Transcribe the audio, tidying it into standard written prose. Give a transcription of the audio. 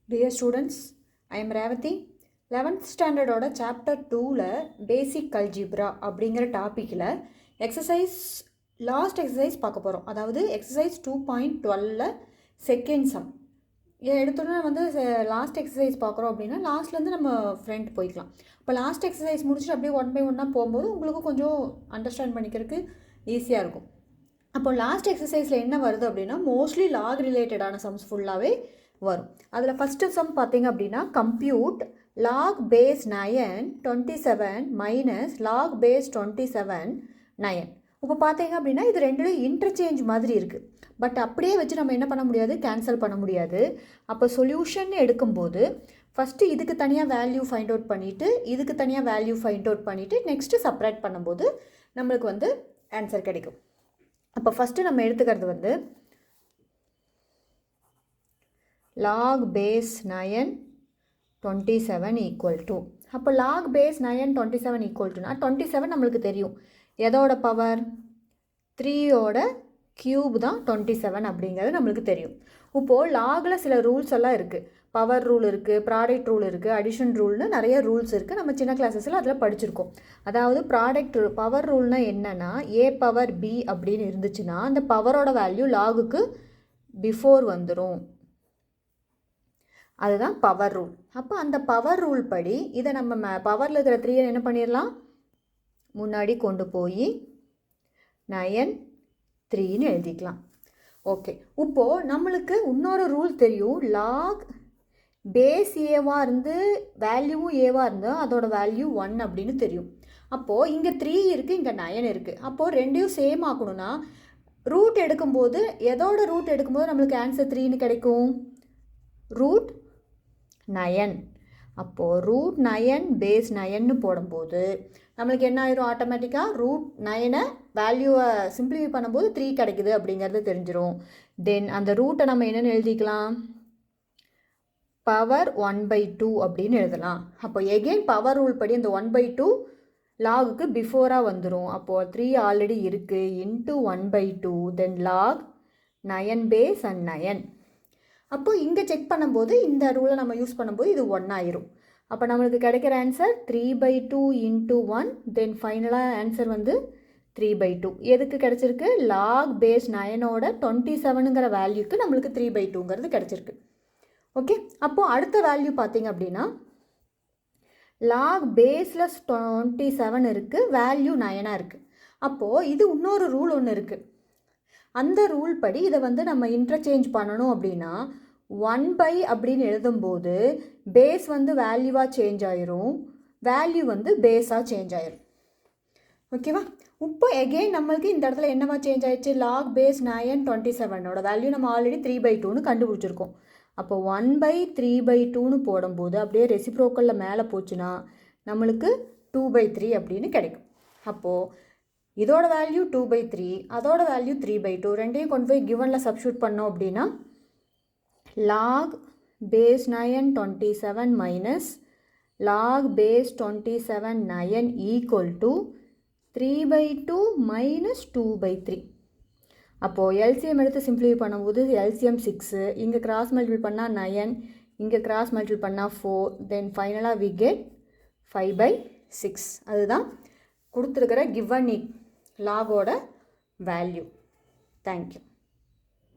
Dear students, I am Revati. 11th standard ஓட chapter 2ல basic algebra அப்படிங்கிற டாப்பிக்கில் last exercise பார்க்க போகிறோம். அதாவது எக்ஸசைஸ் 2.12ல செகண்ட் சம். எடுத்தோன்னா வந்து லாஸ்ட் எக்ஸசைஸ் பார்க்குறோம் அப்படின்னா லாஸ்ட்லேருந்து நம்ம ஃப்ரெண்ட் போய்க்கலாம். இப்போ லாஸ்ட் எக்ஸசைஸ் முடிச்சுட்டு அப்படியே ஒன் பை ஒன்னாக போகும்போது உங்களுக்கு கொஞ்சம் அண்டர்ஸ்டாண்ட் பண்ணிக்கிறதுக்கு ஈஸியாக இருக்கும். அப்போ லாஸ்ட் எக்ஸசைஸில் என்ன வருது அப்படின்னா மோஸ்ட்லி லாக் ரிலேட்டடான சம்ஸ் ஃபுல்லாகவே வரும். அதில் ஃபஸ்ட்டு சம் பார்த்தீங்க அப்படின்னா compute log base 9 27 minus log base 27 9. இப்போ பார்த்தீங்க அப்படின்னா இது ரெண்டுலேயும் இன்டர்சேஞ்ச் மாதிரி இருக்குது. பட் அப்படியே வச்சு நம்ம என்ன பண்ண முடியாது, கேன்சல் பண்ண முடியாது. அப்போ சொல்யூஷன் எடுக்கும்போது ஃபஸ்ட்டு இதுக்கு தனியாக வேல்யூ ஃபைண்ட் அவுட் பண்ணிவிட்டு இதுக்கு தனியாக வேல்யூ ஃபைண்ட் அவுட் பண்ணிவிட்டு நெக்ஸ்ட்டு செப்பரேட் பண்ணும்போது நம்மளுக்கு வந்து ஆன்சர் கிடைக்கும். அப்போ ஃபஸ்ட்டு நம்ம எடுத்துக்கிறது வந்து log base 9 27 equal to, அப்போ log base 9 27 equal to 27 நம்மளுக்கு தெரியும். எதோட பவர் 3யோட கியூப் தான் 27 அப்படிங்கிறது நம்மளுக்கு தெரியும். இப்போது லாகில் சில ரூல்ஸ் எல்லாம் இருக்குது. பவர் ரூல் இருக்குது, ப்ராடக்ட் ரூல் இருக்குது, அடிஷன் ரூல்னு நிறைய ரூல்ஸ் இருக்குது. நம்ம சின்ன கிளாஸஸில் அதில் படிச்சிருக்கோம். அதாவது ப்ராடக்ட் பவர் ரூல்னால் என்னென்னா ஏ பவர் பி அப்படின்னு இருந்துச்சுன்னா அந்த பவரோட வேல்யூ லாகுக்கு பிஃபோர் வந்துடும். அதுதான் பவர் ரூல். அப்போ அந்த பவர் ரூல் படி இதை நம்ம பவரில் இருக்கிற 3 என்ன பண்ணிடலாம், முன்னாடி கொண்டு போய் 9 3ன்னு எழுதிக்கலாம். ஓகே, இப்போது நம்மளுக்கு இன்னொரு ரூல் தெரியும். லாக் பேஸ் ஏவாக இருந்து வேல்யூவும் ஏவாக இருந்தால் அதோட வேல்யூ 1 அப்படின்னு தெரியும். அப்போது இங்கே 3 இருக்குது, இங்கே 9 இருக்குது. அப்போது ரெண்டையும் சேம் ஆக்கணும்னா ரூட் எடுக்கும்போது எதோட ரூட் எடுக்கும்போது நம்மளுக்கு ஆன்சர் 3ன்னு கிடைக்கும், ரூட் 9. அப்போது ரூட் 9 பேஸ் 9ன்னு போடும்போது நம்மளுக்கு என்ன ஆயிரும், ஆட்டோமேட்டிக்காக ரூட் 9 வேல்யூவை சிம்பிளிஃபை பண்ணும்போது 3 கிடைக்குது அப்படிங்கிறது தெரிஞ்சிடும். தென் அந்த ரூட்டை நம்ம என்னென்னு எழுதிக்கலாம், பவர் 1/2 அப்படின்னு எழுதலாம். அப்போ எகெயின் பவர் ரூல் படி அந்த 1/2 லாகுக்கு பிஃபோராக வந்துடும். அப்போது 3 ஆல்ரெடி இருக்குது, into 1/2 then log 9 base and 9. அப்போது இங்கே செக் பண்ணும்போது இந்த ரூலை நம்ம யூஸ் பண்ணும்போது இது 1 ஆயிரும். அப்போ நம்மளுக்கு கிடைக்கிற ஆன்சர் 3/2 இன்ட்டு 1 தென் ஃபைனலாக ஆன்சர் வந்து 3/2. எதுக்கு கிடச்சிருக்கு, லாக் பேஸ் 9ஓட 27ங்கிற வேல்யூக்கு நம்மளுக்கு 3/2ங்கிறது கிடச்சிருக்கு. ஓகே, அப்போது அடுத்த வேல்யூ பார்த்திங்க அப்படின்னா லாக் பேஸில் 27 இருக்குது, வேல்யூ 9ஆக இருக்குது. அப்போது இது இன்னொரு ரூல் ஒன்று இருக்குது. அந்த ரூல் படி இதை வந்து நம்ம இன்டர்சேஞ்ச் பண்ணணும் அப்படின்னா 1/, அப்படின்னு எழுதும்போது பேஸ் வந்து வேல்யூவாக சேஞ்ச் ஆயிரும், வேல்யூ வந்து பேஸாக சேஞ்ச் ஆயிரும். ஓகேவா, இப்போ எகெயின் நம்மளுக்கு இந்த இடத்துல என்னவா சேஞ்ச் ஆயிடுச்சு, லாக் பேஸ் 9 27ஓட வேல்யூ நம்ம ஆல்ரெடி 3/2ன்னு கண்டுபிடிச்சிருக்கோம். அப்போ 1/3/2ன்னு போடும்போது அப்படியே ரெசிப்ரோக்கலில் மேலே போச்சுன்னா நம்மளுக்கு 2/3 அப்படின்னு கிடைக்கும். அப்போது இதோட வேல்யூ 2/3, அதோட வேல்யூ 3/2, ரெண்டையும் கொண்டு போய் கிவனில் சப்ஸ்டியூட் பண்ணோம் அப்படின்னா log base 9 27 minus log base 27 9 equal to 3/2 minus 2/3. அப்போது எல்சிஎம் எடுத்து சிம்பிளிஃபை பண்ணும்போது எல்சிஎம் 6, இங்கே கிராஸ் மல்டிபிள் பண்ணால் 9, இங்கே கிராஸ் மல்டிபிள் பண்ணால் 4, தென் ஃபைனலாக வி கெட் 5/6. அதுதான் கொடுத்துருக்கிற கிவன் லாகோட வேல்யூ. தேங்க்யூ.